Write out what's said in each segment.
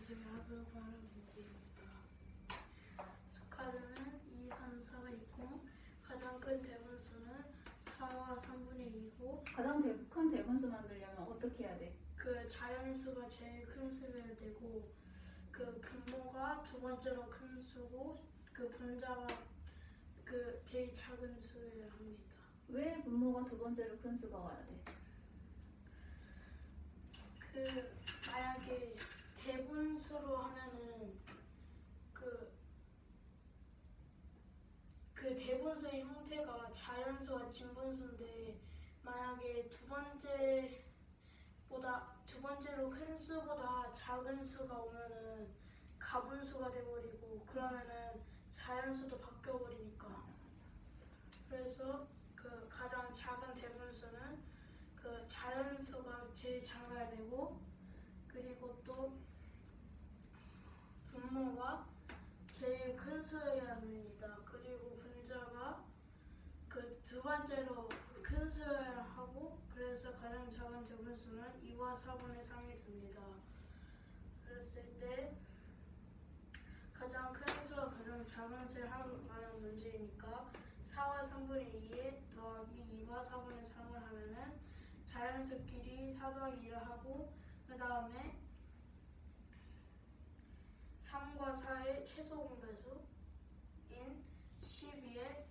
자연수의 합을 구하는 문제입니다. 수카드는 2, 3, 4가 있고 가장 큰 대분수는 4와 3분의 2이고 가장 큰 대분수 만들려면 어떻게 해야 돼? 그 자연수가 제일 큰 수여야 되고 그 분모가 두 번째로 큰 수고 그 분자가 그 제일 작은 수여야 합니다. 왜 분모가 두 번째로 큰 수가 와야 돼? 그 만약에 대분수로 하면은 그 대분수의 형태가 자연수와 진분수인데 만약에 두 번째로 큰 수보다 작은 수가 오면은 가분수가 돼버리고 그러면은 자연수도 바뀌어버리니까. 그래서 그 가장 작은 대분수는 그 자연수가 제일 작아야 되고 그리고 또 분모가 제일 큰 수여야 합니다. 그리고 분자가 그 두 번째로 큰 수여야 하고 그래서 가장 작은 대분수는 2와 4분의 3이 됩니다. 그랬을 때 가장 큰 수와 가장 작은 수의 합을 구하는 문제이니까 4와 3분의 2에 더하기 2와 4분의 3을 하면은 자연수끼리 4 더하기 1을 하고 그 다음에 3과 4의 최소 공배수인 12에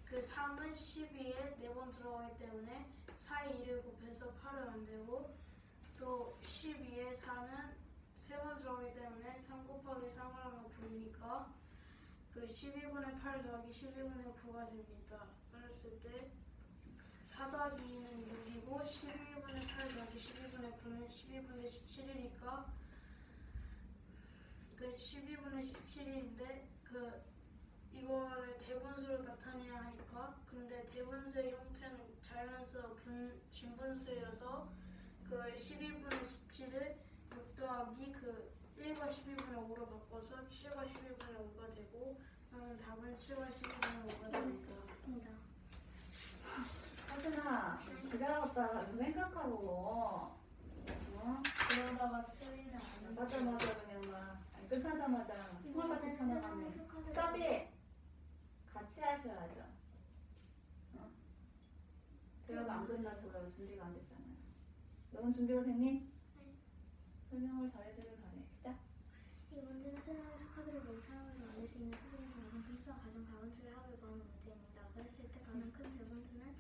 그 3은 12에 4번 들어가기 때문에 4에 2를 곱해서 8을 만들고 또 12에 4는 3번 들어가기 때문에 3 곱하기 3을 하면 9이니까 그 12분의 8 더하기 12분의 9가 됩니다. 그랬을 때 4 더하기 2는 6이고 12분의 8 더하기 12분의 9는 12분의 17이니까 그 12분의 17인데 그 이거를 대분수로 나타내야 하니까 근데 대분수의 형태는 자연수와 진분수여서 그 12분의 17을 6 더하기 그 1과 12분의 5로 바꿔서 7과 12분의 5가 되고 답은 7과 12분의 5가 됩니다. 하준아, 기다렸다가 좀 생각하고 그러다가 틀리면 안 맞아 그냥 막 끝하자마자 정말같이 찾아가네. 스탑이 같이 하셔야죠. 대화가 안 끝나고요. 준비가 안 됐잖아요. 너는 준비가 됐니? 네. 설명을 잘해주길 바래. 시작. 이 문제는 세상의 수카드를 모두 사용해서 만들 수 있는 수 중에서 가장 큰 수와 가장 작은 수의 합을 구하는 문제입니다. 그랬을 때 가장 큰 대분수는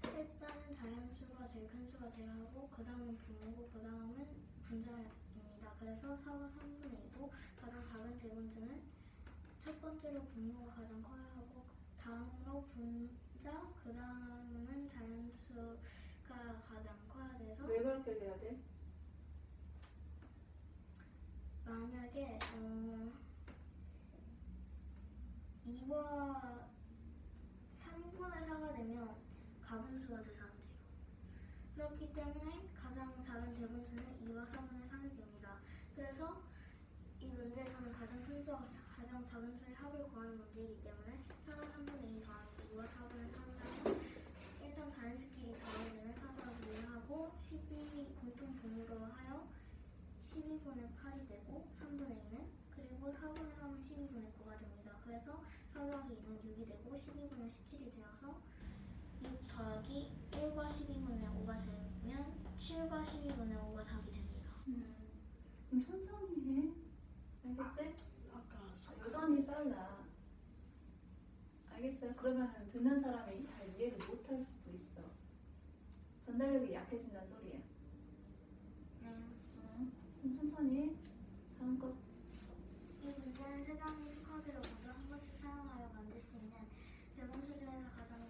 일단은 자연수가 제일 큰 수가 되어야 하고 그 다음은 분모고 그 다음은 분자입니다. 그래서 4와 3분의 2고 가장 작은 대분수는 첫 번째로 분모가 가장 커야 하고 다음으로 분자 그 다음은 자연수가 가장 커야 돼서 왜 그렇게 돼야 돼? 만약에 2와 3분의 4가 되면 가분수가 돼서 안 돼요. 그렇기 때문에 가장 작은 대분수는 2와 4분의 3이 됩니다. 그래서 이 문제에서는 가장 큰 수와 가장 작은 수의 합을 구하는 문제이기 때문에 4와 3분의 2 더하기 2와 4분의 3을 하면 일단 자연수끼리 더하게 되면 4 더하기 1을 하고 12 공통 분모로 하여 12분의 8이 되고 3분의 2는 그리고 4분의 3은 12분의 9가 됩니다. 그래서 4 더하기 2는 6이 되고 12분의 17이 되어서 6 더하기 1과 12분의 5가 되면 7과 12분의 5가 답이 됩니다. 그럼 천천히 해. 알겠지? 아까 여전히 빨라. 알겠어요? 그러면 듣는 사람이 잘 이해를 못할 수도 있어. 전달력이 약해진다는 소리예요. 그럼 천천히 해. 다음 거. 이 문제는 세 장의 수카드를 모두 한 번씩 사용하여 만들 수 있는 대분수 중에서 가장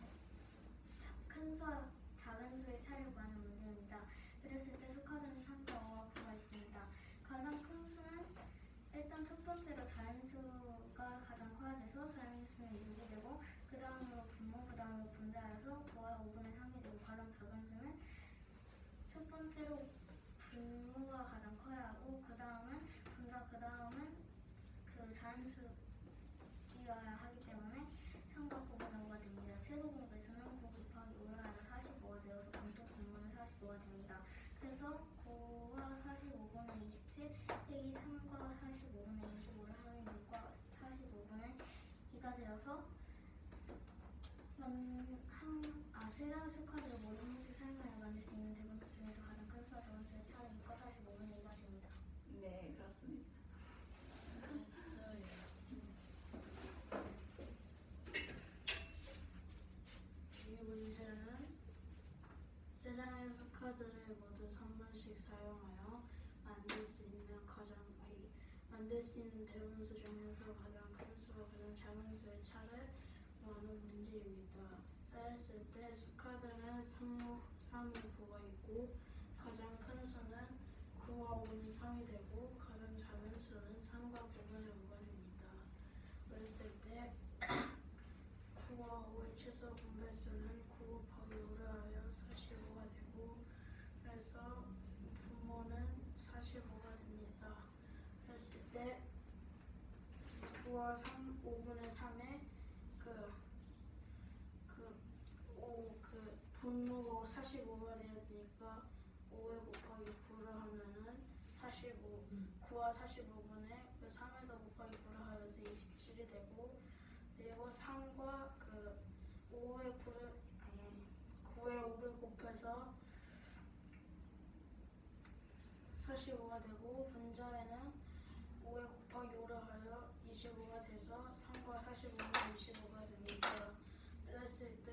큰 수와 작은 수의 차이를 구하는 문제입니다. 그랬을 때 수카드는 3과 5와 9가 있습니다. 가장 큰 수는 일단 첫 번째로 자연수가 가장 커야 돼서 자연수는 6이 되고 그 다음으로 분모, 그 다음으로 분자여서 9와 5분의 3이 되고 가장 작은 수는 첫 번째로 분모가 가장 커야 하고 그 다음은 분자, 그 다음은 그 자연수이어야 하기 때문에 3과 9분의 5가 됩니다. 최소 공배수는 9 곱하기 5를 하면 45가 되어서 공통 분모는 45가 됩니다. 그래서 9와 45분의 되어서 세 장의 수카드를 모두 한 번씩 사용하여 만들 수 있는 대분수 중에서 가장 큰 수와 작은 수의 차는 6과 45분의 2가 됩니다. 네, 그렇습니다. 됐어요. 이 문제는 세 장의 수카드를 모두 3번씩 사용하여 만들 수 있는 대분수 중에서 가장 큰 수와 가장 작은 수의 차를 구하는 문제입니다. 했을 때 스카드는 3이 있고 가장 큰 수는 9와 5는 3이 되고 가장 작은 수는 3과 9분의 5가 됩니다. 그랬을 때 9와 5의 최소 분배수는 9 곱하기 5를 하여 45가 되고 그래서 분모는 45가 됩니다. 그랬을 때 9와 5분의 3에 분모가 45가 돼야 되니까 5에 곱하기 9를 하면은 9와 45분의 3에다 곱하기 9를 하여서 27이 되고 그리고 3과 9에 5를 곱해서 45가 되고 분자에는 5에 곱하기 5를 하여 25가 돼서 3과 45는 25가 됩니다. 이랬을 때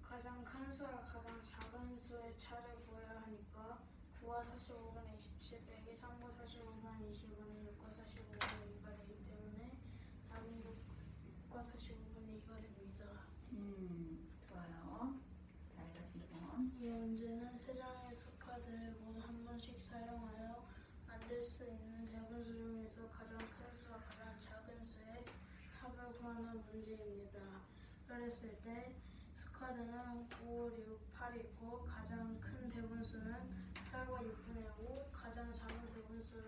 가장 큰 수와 가장 작은 수의 차를 구해야 하니까 9와 45분의 27 빼기 3과 45분의 20분의 6과 45분의 2가 되기 때문에 답은 6과 45분의 2가 됩니다. 좋아요. 잘 다시고. 이 문제는 세 장의 수카드를 모두 한 번씩 사용하여 만들 수 있는 대분수 중에서 가장 큰 수와 가장 작은 수의 합을 구하는 문제입니다. 그랬을 때 스카드는 5, 6, 8이고 가장 큰 대분수는 8과 6분의 5, 가장 작은 대분수는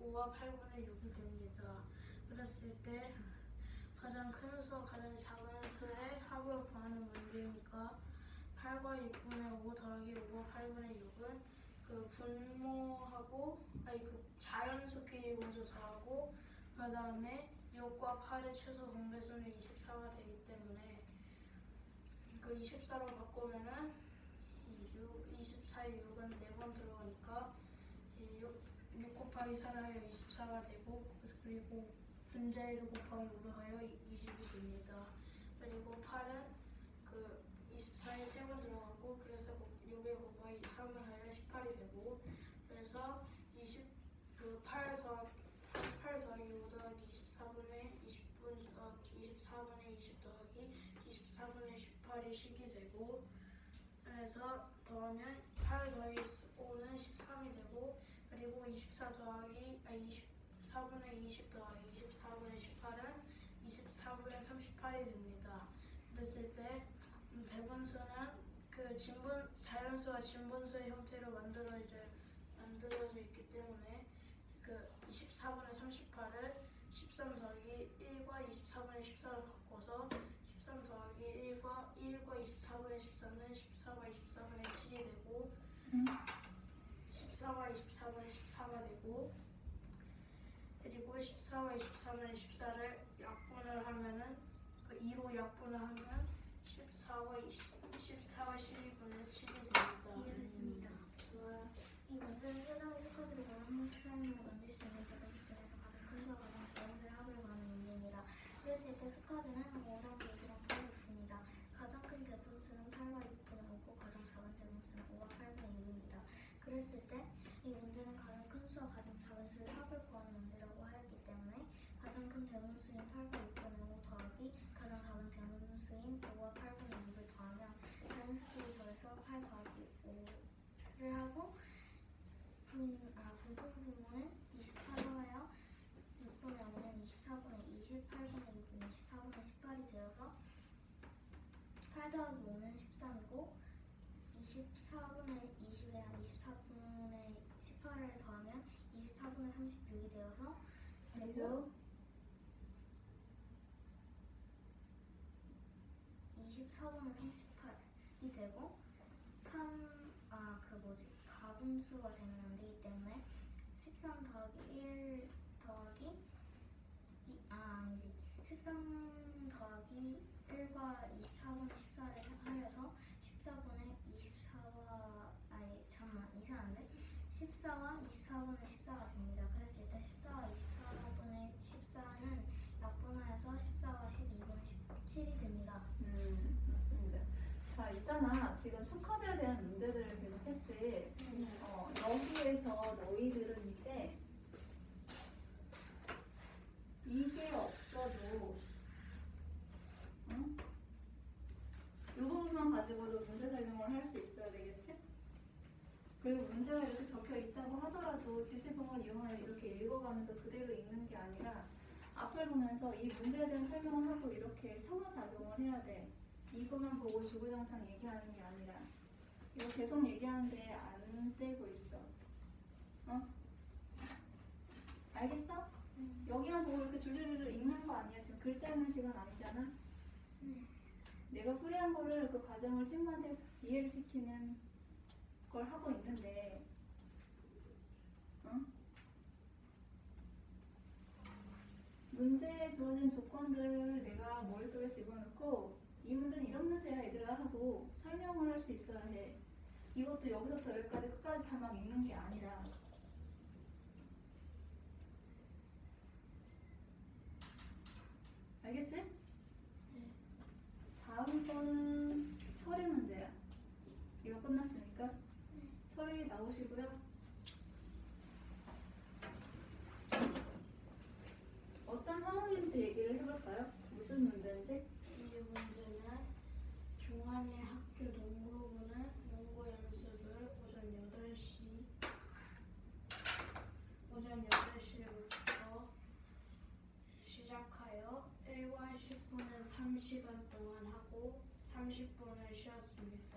5와 8분의 6이 됩니다. 그랬을 때 가장 큰 수와 가장 작은 수의 합을 구하는 문제니까 8과 6분의 5 더하기 5와 8분의 6은 분모하고 자연수끼리 먼저 더하고 그 다음에 6과 8의 최소 공배수는 24가 되기 때문에 24로 바꾸면은 24의 6은 4번 들어가니까 6 곱하기 4를 하여 24가 되고 그리고 분자에도 곱하기 5를 하여 20이 됩니다. 그리고 8은 24에 3번 들어가고 그래서 6에 곱하기 3을 하여 18이 되고 그래서 8 더하기 5 더하기 24분의 20분 더하기 24분의 20 더하기 24분의 18이 식이 되고 그래서 더하면 8 더하기 5는 13이 되고 그리고 24분의 20 더하기 24분의 18은 24분의 38이 됩니다. 그랬을 때 대분수는 자연수와 진분수의 형태로 만들어져 있기 때문에 24분의 38을 13 더하기 1과 24분의 14로 바꿔서 13 더하기 1과 24분의 14는 14와 24분의 7이 되고 14와 24분의 14가 되고 그리고 14와 24분의 14를 약분을 하면은 2로 약분을 하면 14와 12분의 7이 됩니다. 이해했습니다. 이 문제는 세 장의 수카드를 모두 한 번씩 사용하여 만들 수 있는 대분수 중에서 가장 큰 수와 가장 작은 수의 합을 구하는 문제입니다. 그랬을 때 수카드는 어려운 얘기랑 풀고 있습니다. 가장 큰 대분수는 8과 6분의 5고 가장 작은 대분수는 5와 8분의 6입니다. 그랬을 때 이 문제는 가장 큰 수와 가장 작은 수의 합을 구하는 문제라고 하였기 때문에 가장 큰 대분수인 8과 6분의 5 더하기 가장 작은 대분수인 5와 8분의 6을 더하면 자연수끼리 더해서 8 더하기 5를 하고 부분분모는 24로 하여 6분의 5는 24분의 20, 8분의 6은 24분의 18이 되어서 8 더하기 5는 13이고 24분의 20에 한 24분의 18을 더하면 24분의 36이 되어서 되고 24분의 38이 되고 가분수가 되면 안 되기 때문에 아니지. 13 더하기 1과 24분의 14를 하여서 14분의 24와 아니 잠깐만 이상한데 14와 24분의 14가 됩니다. 그랬을 때 14와 24분의 14는 약분하여서 14와 12분의 17이 됩니다. 맞습니다. 자, 있잖아. 지금 수컷에 대한 문제들을 계속 했지. 여기에서 너희들은 이제 이게 없어도 응? 이 부분만 가지고도 문제 설명을 할 수 있어야 되겠지? 그리고 문제가 이렇게 적혀 있다고 하더라도 지시봉을 이용하여 이렇게 읽어가면서 그대로 읽는 게 아니라 앞을 보면서 이 문제에 대한 설명을 하고 이렇게 상호작용을 해야 돼. 이것만 보고 주구장창 얘기하는 게 아니라 이거 계속 얘기하는데 안 되고 있어. 알겠어? 여기만 보고 이렇게 줄줄줄 읽는 거 아니야. 지금 글자 읽는 시간 아니잖아. 내가 풀이한 거를 그 과정을 친구한테 이해를 시키는 걸 하고 있는데, 문제에 주어진 조건들을 내가 머릿속에 집어넣고 이 문제는 이런 문제야 얘들아 하고 설명을 할 수 있어야 해. 이것도 여기서부터 여기까지 끝까지 다 막 읽는 게 아니라. 알겠지? 다음 거는 처리 문제야. 이거 끝났으니까 처리 나오시고요. 어떤 상황인지 얘기를 해볼까요? 무슨 문제인지? 이 문제는 종환이 학교 농구부는 농구 연습을 오전 8시부터 시작하여 1과 10분을 3시간 동안 하고 30분을 쉬었습니다.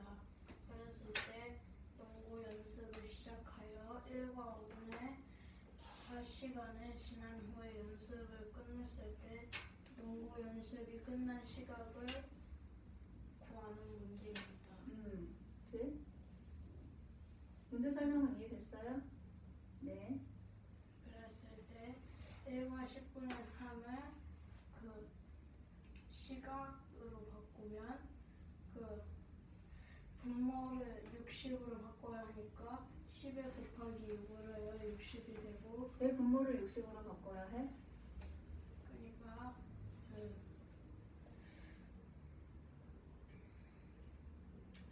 그랬을 때 농구 연습을 시작하여 1과 5분의 4시간을 지난 후에 연습을 끝냈을 때 농구 연습이 끝난 시각을 구하는 문제입니다. 그치? 문제 설명은 이해됐어요? 네. 그랬을 때 1과 10분의 3을 그 시각으로 바꾸면 그 분모를 60으로 바꿔야 하니까 10에 곱하기 6을 해요. 60이 되고 왜 분모를 60으로 바꿔야 해? 그러니까 그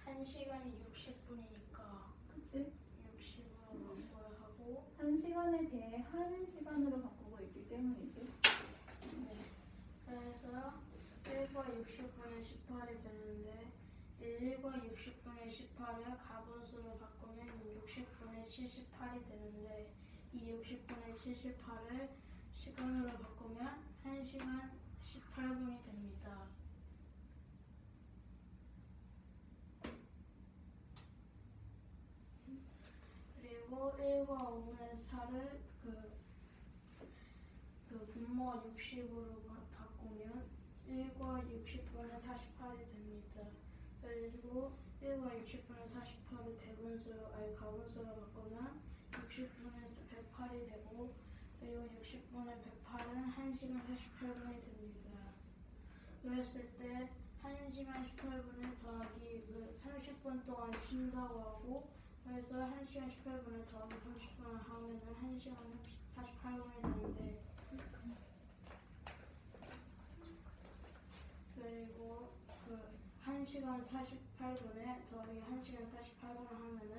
1시간이 60분이니까 그치? 60으로 바꿔야 하고 한 시간에 대해 한 시간으로 바꾸고 있기 때문이지. 네. 그래서 1과 60분의 18이 되는데 1과 60분의 18을 가분수로 바꾸면 60분의 78이 되는데 이 60분의 78을 시간으로 바꾸면 1시간 18분이 됩니다. 그리고 1과 5분의 4를 그 분모 60으로 바꾸면 1과 60분의 48이 됩니다. 그리고 1과 60분의 48을 가분수로 바꾸면 60분의 108이 되고 그리고 60분의 108은 1시간 48분이 됩니다. 그랬을 때 1시간 18분에 더하기 그 30분 동안 쉰다고 하고 그래서 1시간 18분에 더하기 30분을 하면은 1시간 48분이 되는데 그리고 그 1시간 48분에 더하기 1시간 48분을 하면은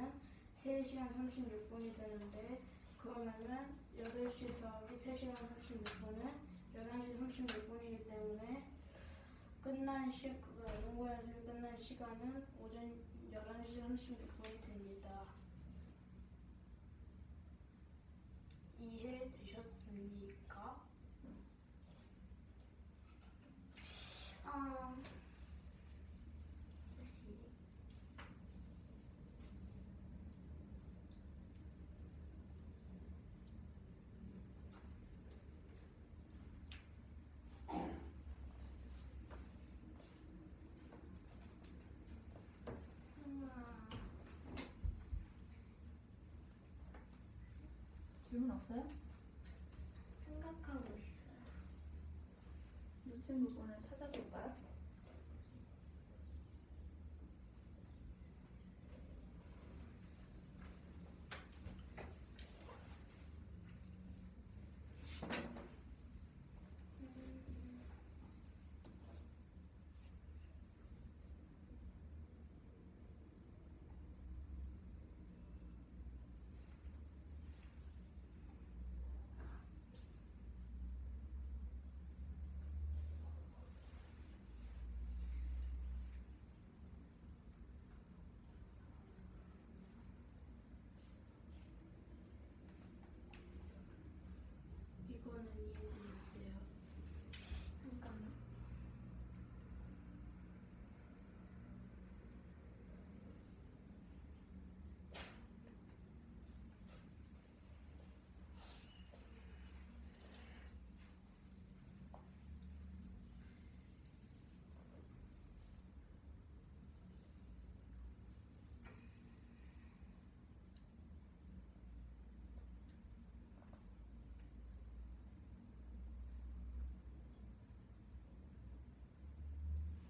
3시간 36분이 되는데 그러면은 8시 더하기 3시간 36분은 11시 36분이기 때문에 농구 연습이 끝난 시간은 오전 11시 36분이 됩니다. 이해되셨습니까? 다시 질문 없어요? 생각하고 있어요. 놓친 부분을 찾아볼까요? 이거는 이해되셨어요? 잠깐만.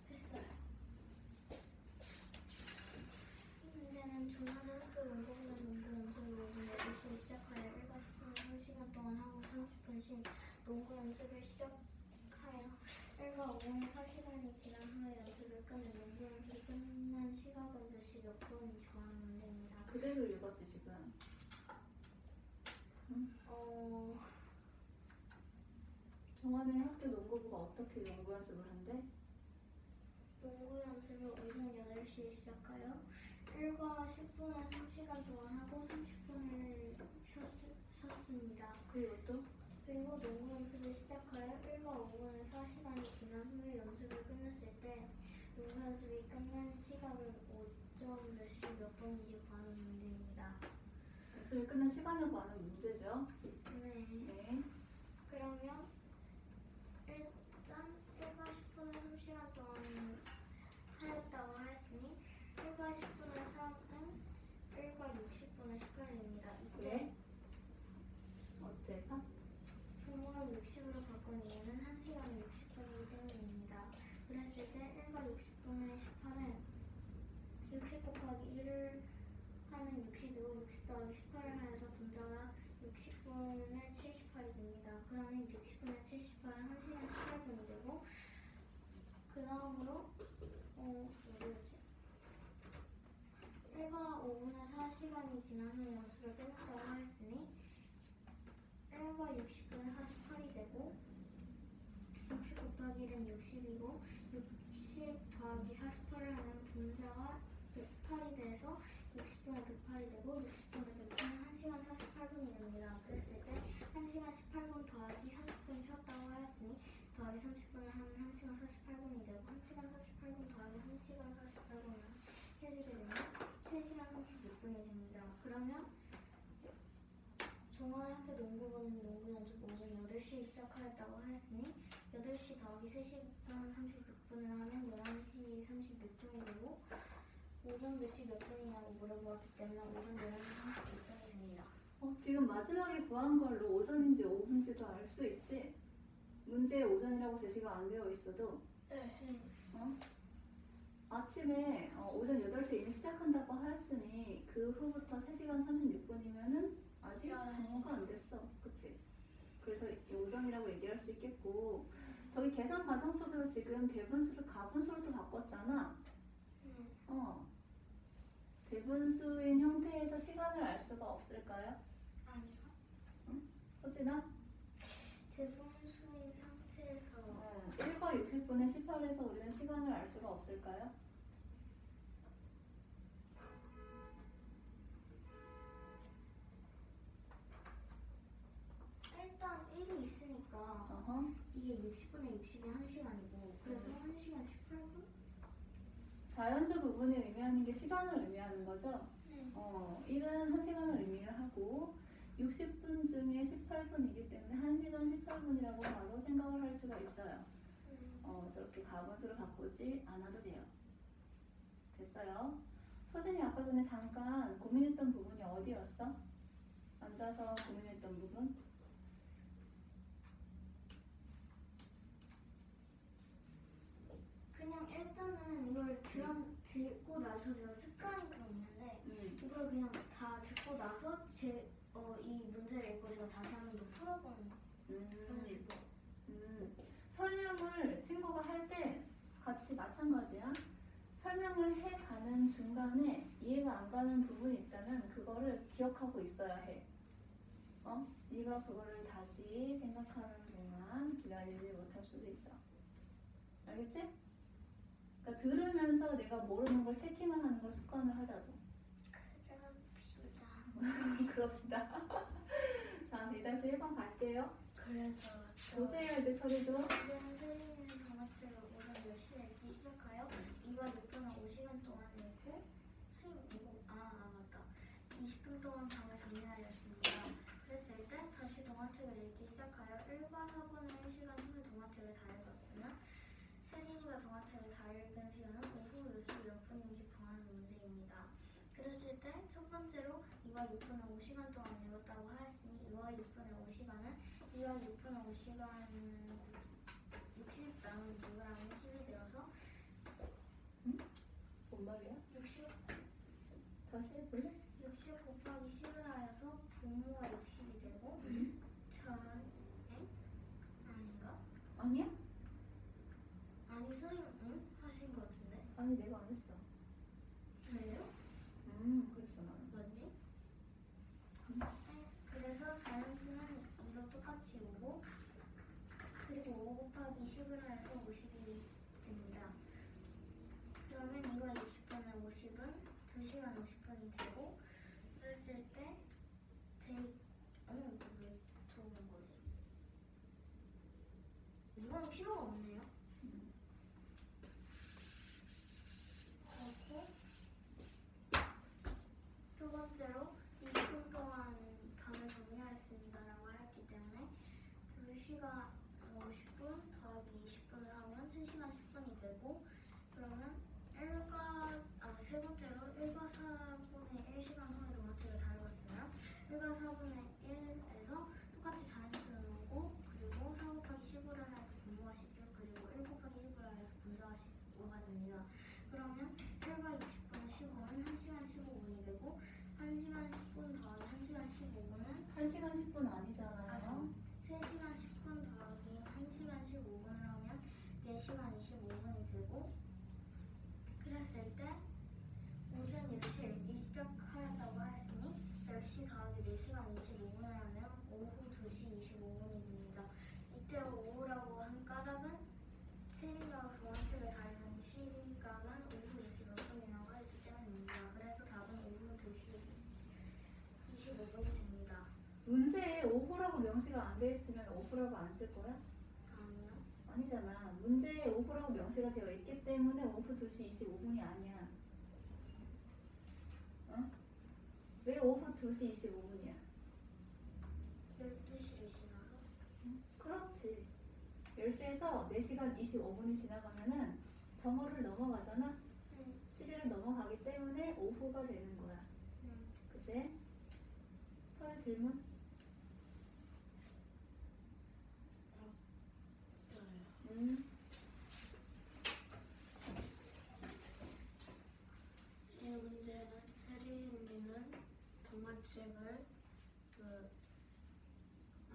됐어요. 이 문제는 조만한 학교 원고보다 농구 연습을 오전 8시에 시작하여 1과 10분을 3시간 동안 하고 30분씩 농구 연습을 시작하여 1과 5분의 4시간이 지난 후에 연습을 끝내 농구 연습이 끝난 시각은 몇 시 몇 분인지 구하는 문제입니다. 그대로 읽었지 지금. 정환의 학교 농구부가 어떻게 농구 연습을 한대? 농구 연습을 오전 8시에 시작하여 1과 10분을 3시간 동안 하고 30분을 쉬었습니다. 그리고 또? 그리고 농구 연습을 시작하여 1과 5분의 4시간이 지난 후에 연습을 끝냈을 때 농구 연습이 끝난 시각은 오전 몇 시 몇 분인지 구하는 문제입니다. 연습이 끝난 시간을 구하는 문제죠. 네. 네. 그러면 일단 1과 10분을 3시간 동안 하였다고 하였으니 1과 10분의 3은 1과 60분의 18입니다. 이때 네. 어째서? 분모를 60으로 바꾼 이유는 1시간이 60분이기 때문입니다. 그랬을 때 1과 60분의 18은 60 곱하기 1을 하면 60이고 60 더하기 18을 하여서 분자가 60분의 78이 됩니다. 그러면 60분의 78은 1시간 18분이 되고 그 다음으로 어디였지? 1과 5분의 4시간이 지난 후에 연습을 끝냈다고 하였으니 1과 60분의 48이 되고 60 곱하기 1은 60이고 60 더하기 48을 하면 분자가 108이 돼서 60분의 108이 되고 60분의 100분은 1시간 48분이 됩니다. 그랬을 때 1시간 18분 더하기 30분 쉬었다고 하였으니 더하기 30분을 하면 1시간 48분이 되고 1시간 48분 더하기 1시간 48분을 해주게 되면 3시간 36분이 됩니다. 그러면 종원의 학교 농구부는 농구 연습 오전 8시에 시작하였다고 하였으니 8시 더하기 3시간 36분을 하면 11시 36분이 되고 오전 몇 시 몇 분이냐고 물어보았기 때문에 오전 11시 36분이 됩니다. 지금 마지막에 구한 걸로 오전인지 오후인지도 알 수 있지? 문제에 오전이라고 제시가 안 되어 있어도 네. 아침에 오전 8시에 이미 시작한다고 하였으니 그 후부터 3시간 36분이면은 아직 정오가 안 됐어. 그치? 그래서 오전이라고 얘기할 수 있겠고 저기 계산 과정 속에서 지금 대분수를 가분수로 또 바꿨잖아. 대분수인 형태에서 시간을 알 수가 없을까요? 아니요. 서진아? 대분수인 상태에서 1과 60분의 18에서 우리는 시간을 알 수가 없을까요? 일단 1이 있으니까 어허. 이게 60분의 60이 1시간이고 그래서 1시간 18분? 자연수 부분이 의미하는 게 시간을 의미하는 거죠? 네. 1은 1시간을 의미를 하고 60분 중에 18분이기 때문에 1시간 18분이라고 바로 생각을 할 수가 있어요. 저렇게 가분수로 바꾸지 않아도 돼요. 됐어요? 서진이 아까 전에 잠깐 고민했던 부분이 어디였어? 앉아서 고민했던 부분? 듣고 나서 제가 습관이 좀 있는데 이걸 그냥 다 듣고 나서 이 문제를 읽고 제가 다시 한 번 더 풀어보는 그런 식으로. 설명을 친구가 할 때 같이 마찬가지야. 설명을 해가는 중간에 이해가 안 가는 부분이 있다면 그거를 기억하고 있어야 해. 네가 그거를 다시 생각하는 동안 기다리지 못할 수도 있어. 알겠지? 그러니까 들으면서 내가 모르는 걸 체킹을 하는 걸 습관을 하자고. 그럽시다. 그럽시다. 자, 2-1번 갈게요. 그래서 보세요, 이제 처리도. 이제는 세린이는 동화책을 오전 10시에 읽기 시작하여 2와 6분을 5시간 동안 읽고 맞다. 20분 동안 방을 정리하였습니다. 그랬을 때 다시 동화책을 읽기 시작하여 1과 4분의 1시간 후에 동화책을 다 읽었으면 세린이가 동화책을 다 읽은 시간은 오후 몇 시 몇 분인지 구하는 문제입니다. 그랬을 때 첫 번째로 2와 6분의 5시간 동안 읽었다고 하였으니 2와 6분의 5시간은 2와 6분의 5시간은 60 나누기 6을 하면 10이 되어서 뭔 말이야? 60 다시 해볼래? 곱하기 10을 하여서 분모가 60이 되고 아닌가? 아니야? 아니 선생님 하신 것 같은데? 아니, 내가 안 했어. 그래요? 그랬어, 나는. 뭐지? 그래서 자연수는 2로 똑같이 오고 그리고 5 곱하기 10을 해서 50이 됩니다. 그러면 2와 60분의 50은 2시간 50분이 되고 그랬을 때 100... 이거 왜 적은 거지? 이건 필요가 없네요. 그렇고 두 번째로 20분 동안 방을 정리하였습니다라고 하였기 때문에 2시간 50분 더하기 20분을 하면 3시간 10분이 되고 그러면 세 번째로 1과 4분의 1시간 후에 동화책을 다 읽었으면 1과 4분의 1에서 똑같이 자연수를 오고 그리고 4 곱하기 10을 해서 분모가 16 그리고 1 곱하기 10을 해서 분자가 15가 됩니다. 그러면 1과 60분의 15는 1시간 15분이 되고 1시간 10분 더하기 1시간 15분은 1시간 10분 아니잖아요. 3시간 10분 더하기 1시간 15분을 하면 4시간 25분이 되고 그랬을 때 오전 10시에 읽기 시작하였다고 하였으니 10시 더하기 4시간 25분을 하면 오후 2시 25분이 됩니다. 이때 오후라고 한 까닭은 체리가 동화책을 다 읽은 시간은 오후 4시 몇 분이라고 하였기 때문입니다. 그래서 답은 오후 2시 25분이 됩니다. 문제에 오후라고 명시가 안 돼 있으면 오후라고 안 쓸 거야? 아니요. 아니잖아. 문제에 오후라고 명시가 되어 있기 때문에 오후 2시 25분이 아니야. 왜 오후 2시 25분이야? 12시를 지나서? 그렇지. 10시에서 4시간 25분이 지나가면은 정오를 넘어가잖아? 10일을 넘어가기 때문에 오후가 되는 거야. 그치? 서류 질문? 없어요. 이 문제는 세린이는 동화책을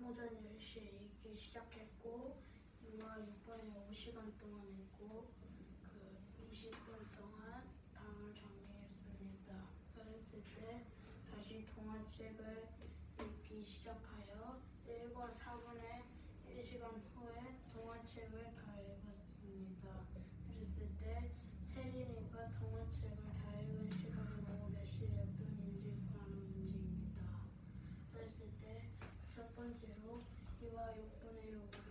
오전 10시에 읽기 시작했고 2와 6분의 5시간 동안 읽고 20분 동안 방을 정리했습니다. 그랬을 때 다시 동화책을 읽기 시작하여 1과 4분의 1시간 후에 동화책을 다 읽었습니다. 그랬을 때 세린이가 동화책을 다 읽은 시간은 오후 몇 시 몇 분인지 구하는 문제입니다. 그랬을 때 첫 번째로 2와 6분의 5를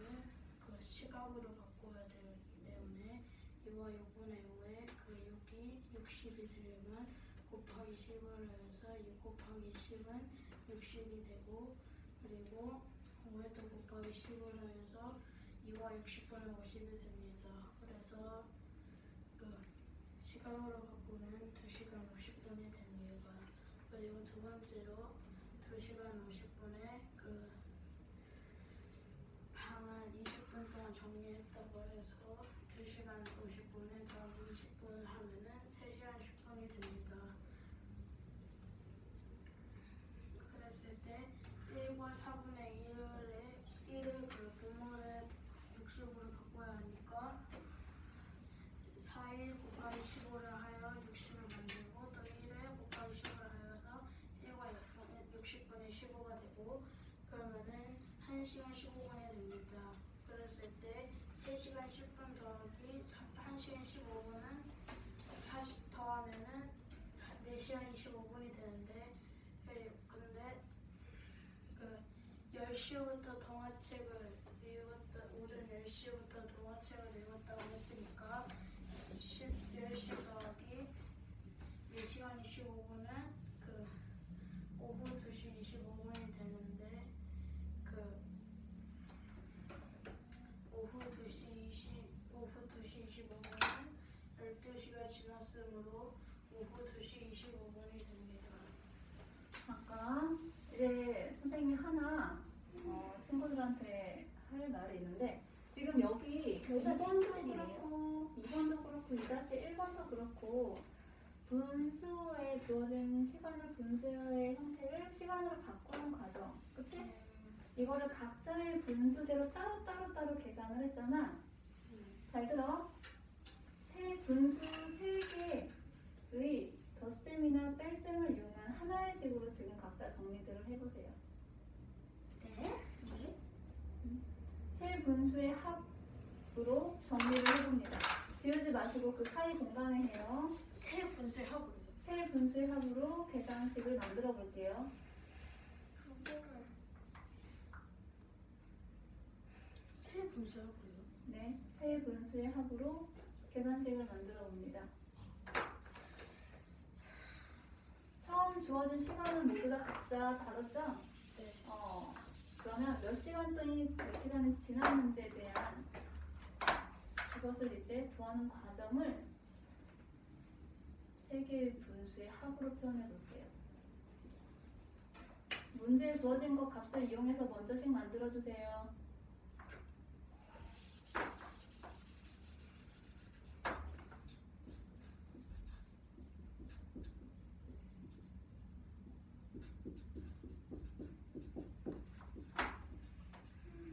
시각으로 바꿔야 되기 때문에 2와 6분의 5에 6이 60이 되려면 곱하기 10을 해서 6 곱하기 10은 60이 되고 그리고 5에도 곱하기 10을 해서 2와 60분의 50이 됩니다. 그래서 시각으로 바꾸면 2시간 50분이 됩니다. 그리고 두 번째로 2시간 50분에 방을 20분 동안 정리했다고 해서 2시간 50분에 더하기 20분을 하면은 3시간 10분이 됩니다. 그랬을 때 1과 4분의 1을 그 분모를 60으로 바꿔야 하니까 4일 곱하기 15를 하여 60을 만들고 또 1을 곱하기 10을 하여서 1과 60분의 15가 되고 그러면은 1시간 15분이 됩니다. 그랬을 때 3시간 10분 더하기 1시간 15분은 40 더하면은 4시간 25분이 되는데 근데 그 10시부터 동화책을 읽었다 오전 10시부터 동화책을 읽었다고 했으니까 10시 더하기 4시간 25분은 그 오후 2시 25분이 되는데 그 오후 2시 25분은 12시가 지났으므로 오후 2시 25분이 됩니다. 아까 이제 선생님이 하나 친구들한테 할 말이 있는데 지금 여기 저희가 2번도 친구들이래요. 그렇고 2번도 그렇고 2-1번도 그렇고 분수에 주어진 시간을 분수의 형태를 시간으로 바꾸는 과정 그치? 이거를 각자의 분수대로 따로 계산을 했잖아. 잘 들어. 세 분수 3개의 덧셈이나 뺄셈을 이용한 하나의 식으로 지금 각자 정리들을 해보세요. 네? 세 분수의 합으로 정리를 해봅니다. 지우지 마시고 그 사이 공간에 해요. 세 분수의 합으로요. 세 분수의 합으로 계산식을 만들어 볼게요. 세 분수의 합으로요. 네, 세 분수의 합으로 계산식을 만들어 봅니다. 처음 주어진 시간은 모두 다 각자 다르죠? 네. 그러면 몇 시간 동안 몇 시간이 지났는지에 대한 그것을 이제 구하는 과정을 세 개의 분수의 합으로 표현해 볼게요. 문제에 주어진 것 값을 이용해서 먼저 식 만들어 주세요.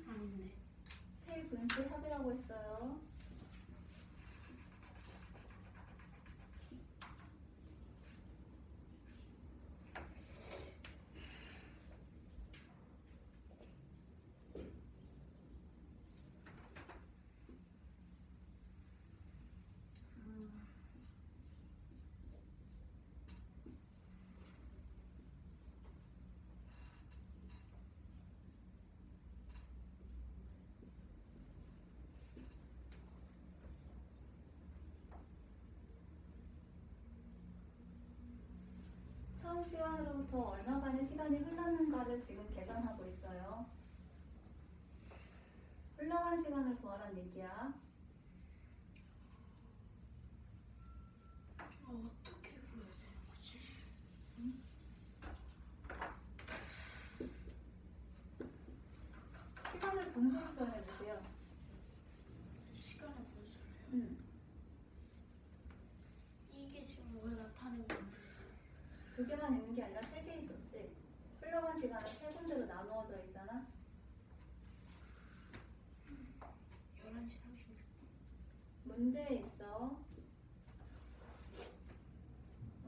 아닌데. 세 분수의 합이라고 했어요. 처음 시간으로부터 얼마간의 시간이 흘렀는가를 지금 계산하고 있어요. 흘러간 시간을 구하란 얘기야. 어떻게 구해야 되는 거지? 시간을 분수로 표현해 주세요. 시간의 분수를요. 이게 지금 왜 나타낸 건데? 2개만 있는 게 아니라 3개 있었지. 흘러간 시간은 3군데로 나누어져 있잖아. 11시 36분. 문제에 있어.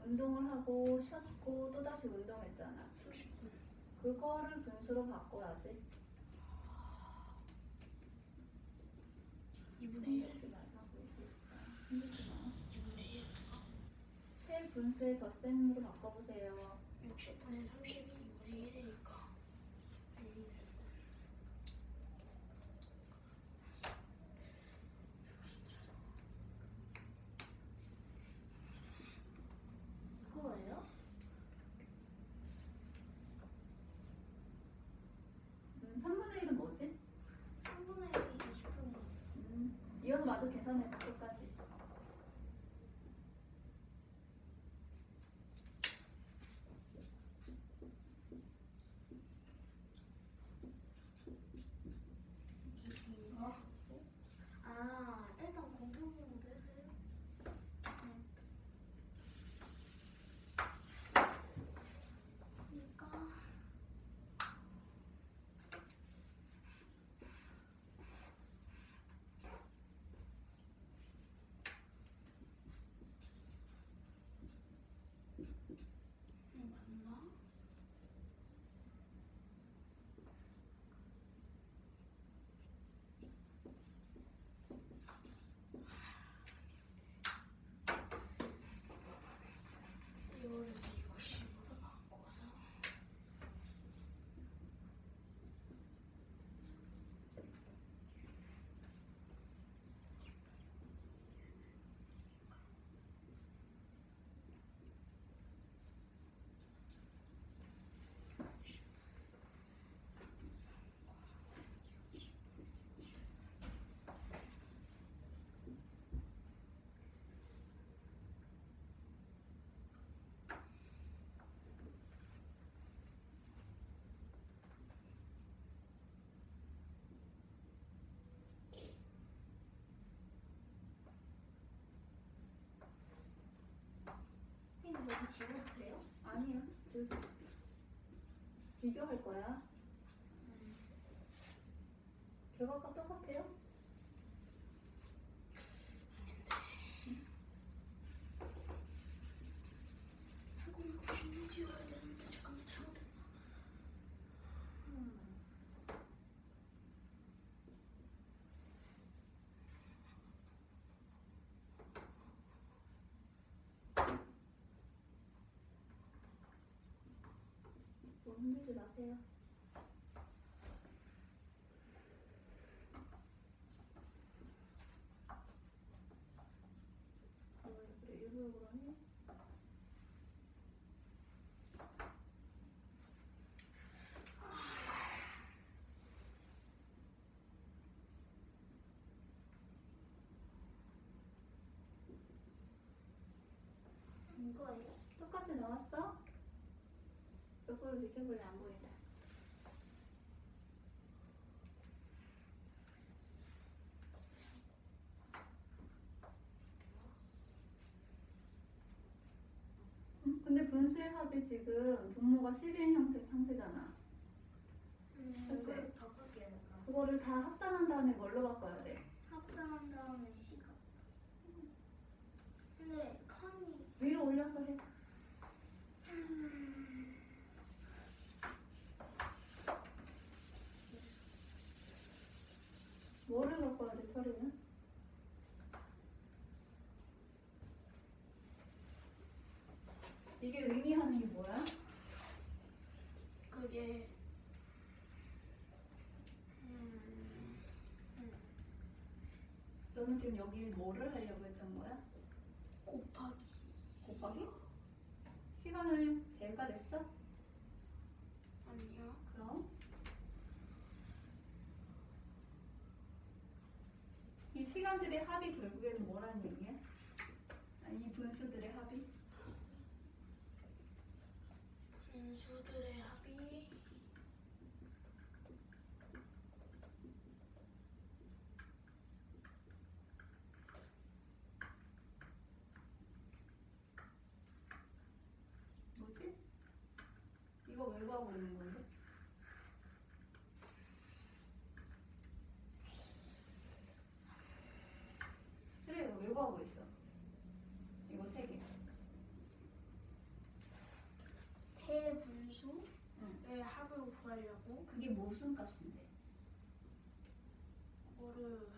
운동을 하고 쉬었고 또다시 운동했잖아. 30분. 그거를 분수로 바꿔야지. 2분의 1. 힘들지 말라고 얘기했어. 힘들지 마. 2분의 1. 세 분수의 덧셈으로 바꿔보세요. 60분의 32, 2분의 1이니까. 그거예요? 3분의 1은 뭐지? 3분의 1이 20분이에요. 이어서 마저 계산해봐, 끝까지. 이거 일단 공통분모도 해서요. 지워도 돼요? 아니야. 지우지 마. 비교할 거야. 결과가 똑같아요? 알고 말고 균형 지워야 되는데 잠깐만 잘못했나? 뭐 흔들지 마세요. 그래, 일부러 그러니? 이거예요? 똑같이 나왔어? 옆으로 비켜볼래? 안 보인다. 근데 분수의 합이 지금 분모가 12인 상태잖아. 그치? 이걸 바꿀게요. 그럼. 그거를 다 합산한 다음에 뭘로 바꿔야 돼? 합산한 다음에 시간. 근데 칸이 위로 올려서 해. 뭐를 바꿔야 돼, 처리는? 이게 의미하는 게 뭐야? 그게 너는 지금 여기 뭐를 하려고 했던 거야? 곱하기 곱하기? 시간을 배가 냈어? 아니요. 그럼 이 시간들의 합이 결국에는 뭐라는 얘기야? 아니, 이 분수들의 합이? 분수들의 합이 뭐지? 이거 왜 구하고 있는 건데? 그래, 이거 왜 구하고 있어? 이거 세 개. 세 분수의 응. 합을 구하려고 그게 무슨 값인데? 그거를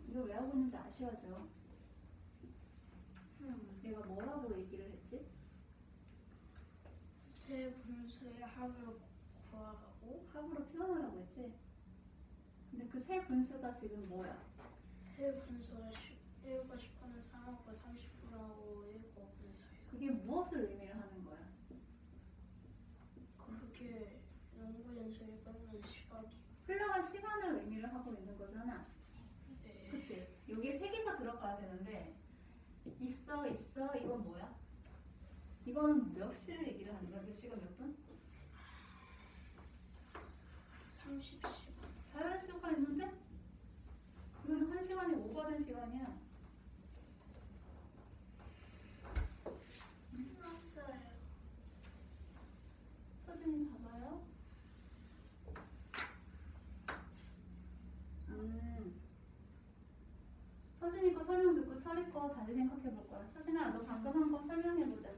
이거 왜 하고 있는지 아셔야죠. 내가 뭐라고 얘기를 했지? 세 분수의 합을 구하라고. 합으로 표현하라고 했지? 근데 그 세 분수가 지금 뭐야? 세 분수가 1과 10분의 3하고 30분하고 1과 5분의 4예요. 그게 무엇을 의미를 하는 거야? 그게 연구 연습이 끝난 시각이요. 흘러간 시간을 의미를 하고 있는 거잖아. 네. 그치? 여기에 세 개가 들어가야 되는데 있어 이건 뭐야? 이거는 몇 시를 얘기를 하는 거야? 몇 시가 몇 분? 30시간. 자연수가 있는데 이건 한 시간이 오버된 시간이야. 끝났어요. 서진이 봐봐요. 서진이 거 설명 듣고 철이 거 다시 생각해 볼 거야. 서진아, 너 방금 한 거 설명해 보자.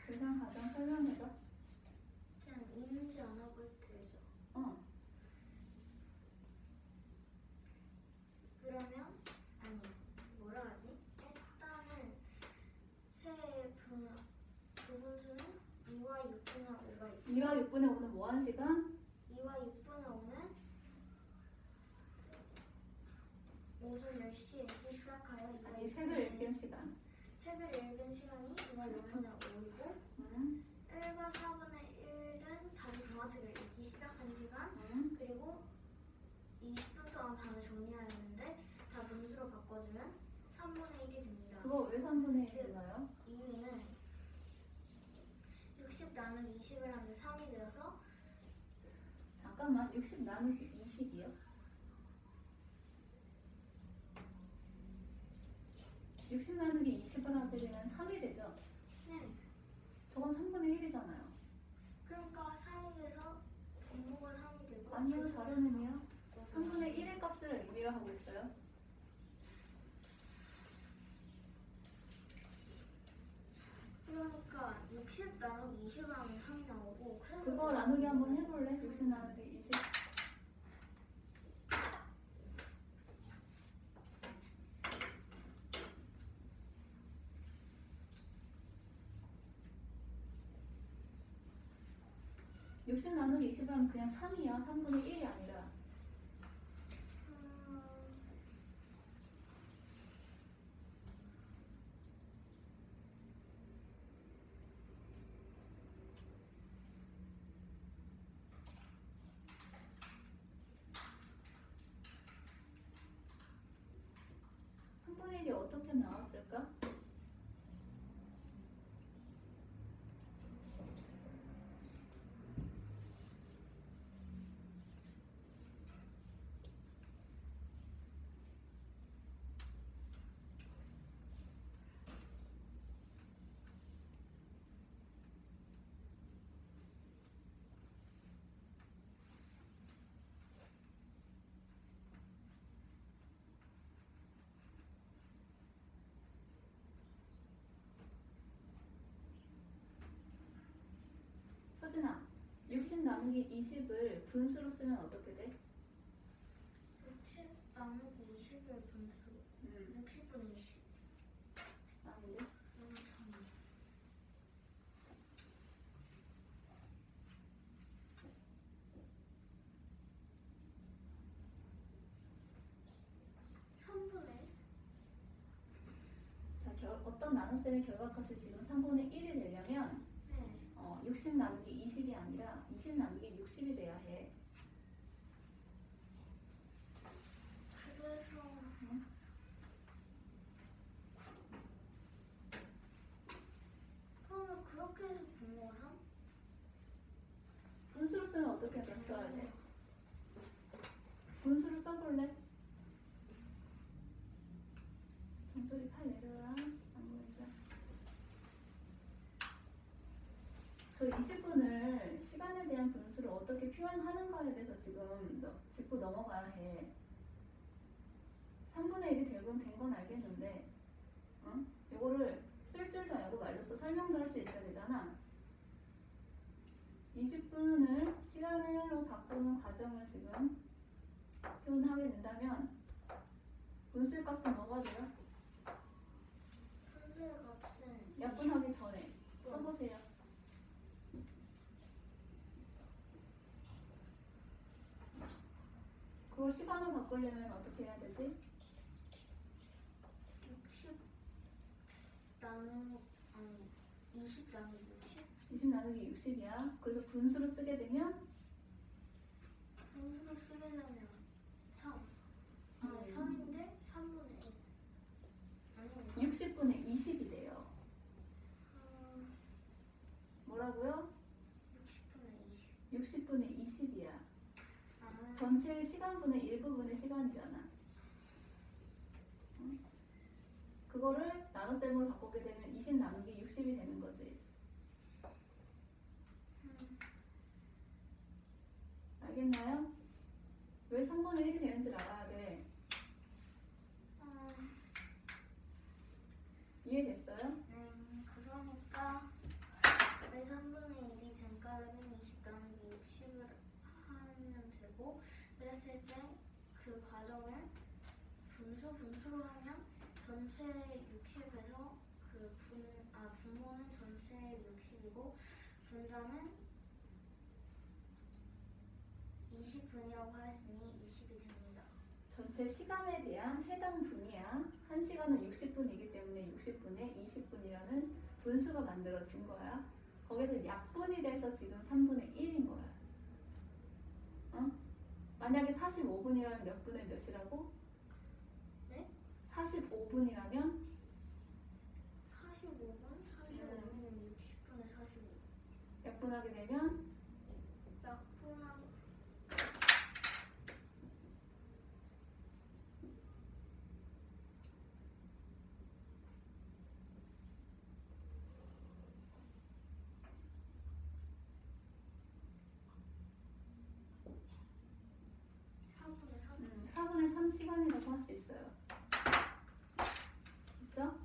계산 과정 설명해봐. 그냥 있는지 안 하고 되죠. 그러면 아니 뭐라 하지? 일단은 두 분수는 2와 6분의 5가 있고 2와 6분의 5는 뭐 하는 시간? 2와 6분의 5는 오전 10시에 읽기 시작하여 2와 아니, 책을 읽는 시간. 책을 읽은 시간이 2와 6분의 5이고 1과 4분의 1은 다시 동화책을 읽기 시작한 시간 그리고 20분 동안 20을 하면 3이 되어서 잠깐만, 60 나누기 20이요? 60 나누기 20을 하게 되면 3이 되죠? 네. 저건 3분의 1이잖아요. 그러니까 3이 돼서 분모가 3이 되고 아니요, 다른 의미야. 3분의 1의 값을 의미로 하고 있어요. 그러니까 60 나누기 20을 하면 3이 나오고 그래서 그거 제가 나누기 한번 해볼래? 60 나누기 20. 60 나누기 20을 하면 그냥 3이야. 3분의 1이 아니라. 음, 3분의 1이 어떻게 나왔을까? 서진아, 60 나누기 20을 분수로 쓰면 어떻게 돼? 60 나누기 20을 분수 60분의 20 아닌데? 참. 어떤 나눗셈의 결과값이 지금 3분의 1이 되려면 네. 60 나누기 20이 아니라 20 나누기 60이 돼야 해. 그래서 그러면 그렇게 해서 분모가 3? 분수로 쓰면 어떻게 더 써야 돼? 분수로 써볼래? 정조리 팔 내려라. 안 보인다. 저 20분을 시간에 대한 분수를 어떻게 표현하는가에 대해서 지금 짚고 넘어가야 해. 3분의 1이 된 건 알겠는데, 응? 이거를 쓸 줄도 알고 말로써 설명도 할 수 있어야 되잖아. 20분을 시간으로 바꾸는 과정을 지금 표현하게 된다면 분수의 값은 뭐가 돼요? 분수의 값은 약분하기 전에 써보세요. 그걸 시간으로 바꾸려면 어떻게 해야 되지? 60 나누 아니 20 나누기 60? 20 나누기 60이야. 그래서 분수로 쓰게 되면 분수로 쓰려면 3 아니 3인데 3분의 1 아니 60분의 20이 돼요. 뭐라고요? 60분의 20 60분의 20이야. 아, 전체의 시간분의 일부분의 시간이잖아. 응? 그거를 나눗셈으로 바꾸게 되면 20 나누기 60이 되는 거지. 알겠나요? 왜 3분의 1이 되는지를 알아야 돼. 이해됐어요? 그러니까 왜 3분의 1이 젠가는 20 나누기 60을 하면 되고 그랬을 때 그 과정을 분수로 하면 전체 60에서 분모는 전체 60이고 분자는 20분이라고 하였으니 20이 됩니다. 전체 시간에 대한 해당 분이야. 1시간은 60분이기 때문에 60분에 20분이라는 분수가 만들어진 거야. 거기서 약분이 돼서 지금 3분의 1인 거야. 만약에 45분이라면 몇 분의 몇이라고? 네? 45분이라면 45분? 45분이면 60분에 45. 약분하게 되면 약분하고 4분의 3 시간이라고 할 수 있어요. 그렇죠?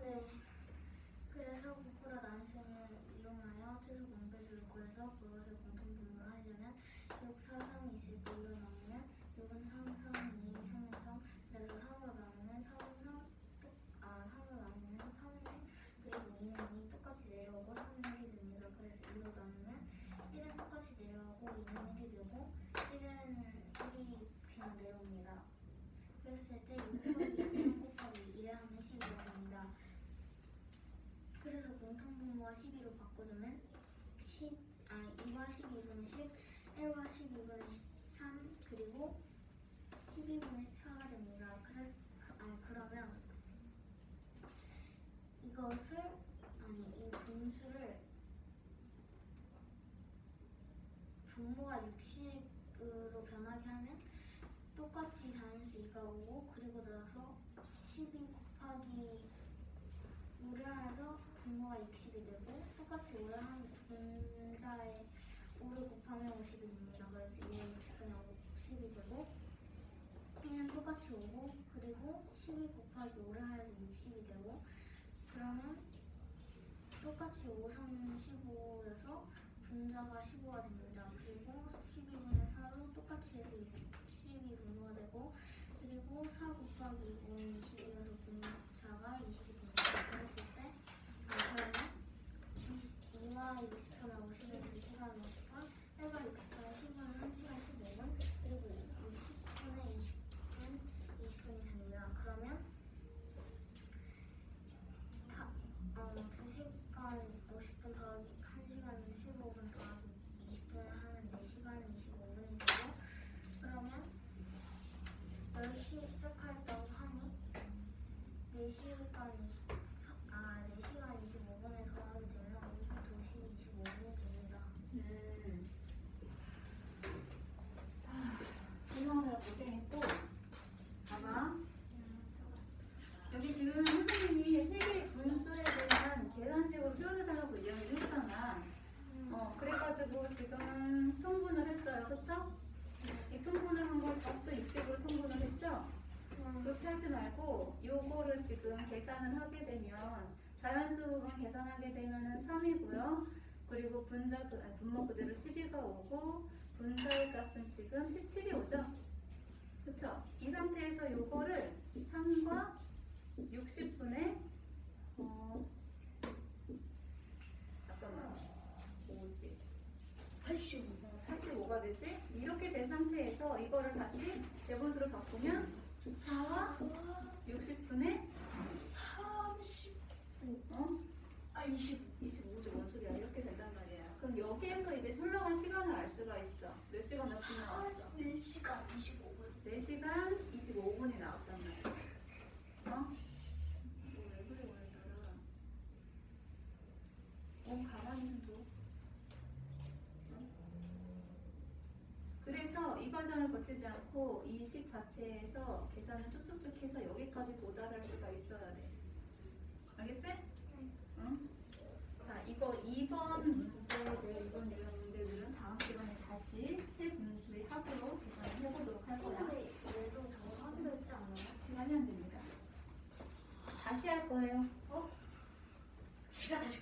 네. 그래서 부풀어 난생을 이용하여 최소 공배수를 구해서 그것을 공통분모로 하려면 6, 4, 3, 20, 2로 나누면 6은 3, 3, 2, 3은 3, 그래서 3으로 나누면 3은 3으로 나누면 3은 1, 그리고 2는 2 똑같이 내려오고 3은 1이 됩니다. 그래서 2로 나누면 1은 똑같이 내려오고 2는 1이 되고 1은 1이 그냥 내려옵니다. 그랬을 때 6 곱하기 3 곱하기 1을 하면 12가 됩니다. 그래서 공통분모와 12로 바꿔주면 2와 12분의 10, 1과 12분의 3, 그리고 12분의 4가 됩니다. 그러면 이 분수를 분모가 60으로 변하게 하면 똑같이 자연수 2가 오고, 그리고 나서 12 곱하기 5를 해서 분모가 60이 되고, 똑같이 5를 한 분자에 5를 곱하면 50이 됩니다. 그래서 2는 60분의 50이 되고, 1은 똑같이 5고, 그리고 12 곱하기 5를 해서 60이 되고, 그러면 똑같이 5, 3, 15여서 분자가 15가 됩니다. 그리고 12분의 4로 똑같이 해서 12 분모가 되고, 그리고 4 곱하기 5는 20이어서 분자가 20이 됩니다. 그랬을 때 그러면 2와 60분의 50은 2시간 50분, 1과 60분의 10은 1시간 15분, 그리고 60분의 20분 20분이 됩니다. 그러면 2시간 50분 더하기 1시간 15분 더하기 20분을 하면 4시간 25분이 되고, 그러면 10시에 시작하였다고 하니 4시간 25분에 더하게 되면 오후 2시 25분이 됩니다. 자, 설명하느라 고생했고, 봐봐. 여기 지금 선생님이 세 개의 분수에 대한 계산식으로 표현해달라고 이야기를 했잖아. 그래가지고 지금 통분을 했어요. 그쵸? 이 통분을 한 거 다시 또 60으로 통분을 했죠? 그렇게 하지 말고 요거를 지금 계산을 하게 되면 자연수 부분 계산하게 되면은 3이고요. 그리고 분모 그대로 12가 오고 분자의 값은 지금 17이 오죠? 그쵸? 이 상태에서 요거를 3과 60분의 잠깐만 5지 85가 되지? 이렇게 된 상태에서 이거를 다시 대분수로 바꾸면 4와 60분의 30 20 25죠. 뭔 소리야. 이렇게 된단 말이야. 그럼 여기에서 이제 흘러간 시간을 알 수가 있어. 몇 시간 몇 분 나왔어? 4시간 25분 4시간 25분이 나왔단 말이야. 왜 그래 오늘따라. 가만히 좀 둬. 그래서 이 과정을 거치지 않고 이 식 자체에서 계산을 쭉쭉쭉 해서 여기까지 도달할 수가 있어야 돼. 알겠지? 응? 자, 이거 2번 문제들, 이번 유형 문제들은 다음 시간에 다시 세 분수의 합으로 계산을 해보도록 할 거야. 근데 얘도 저거 하기로 했지 않나요? 시간이 안 됩니다. 다시 할 거예요. 제가 다시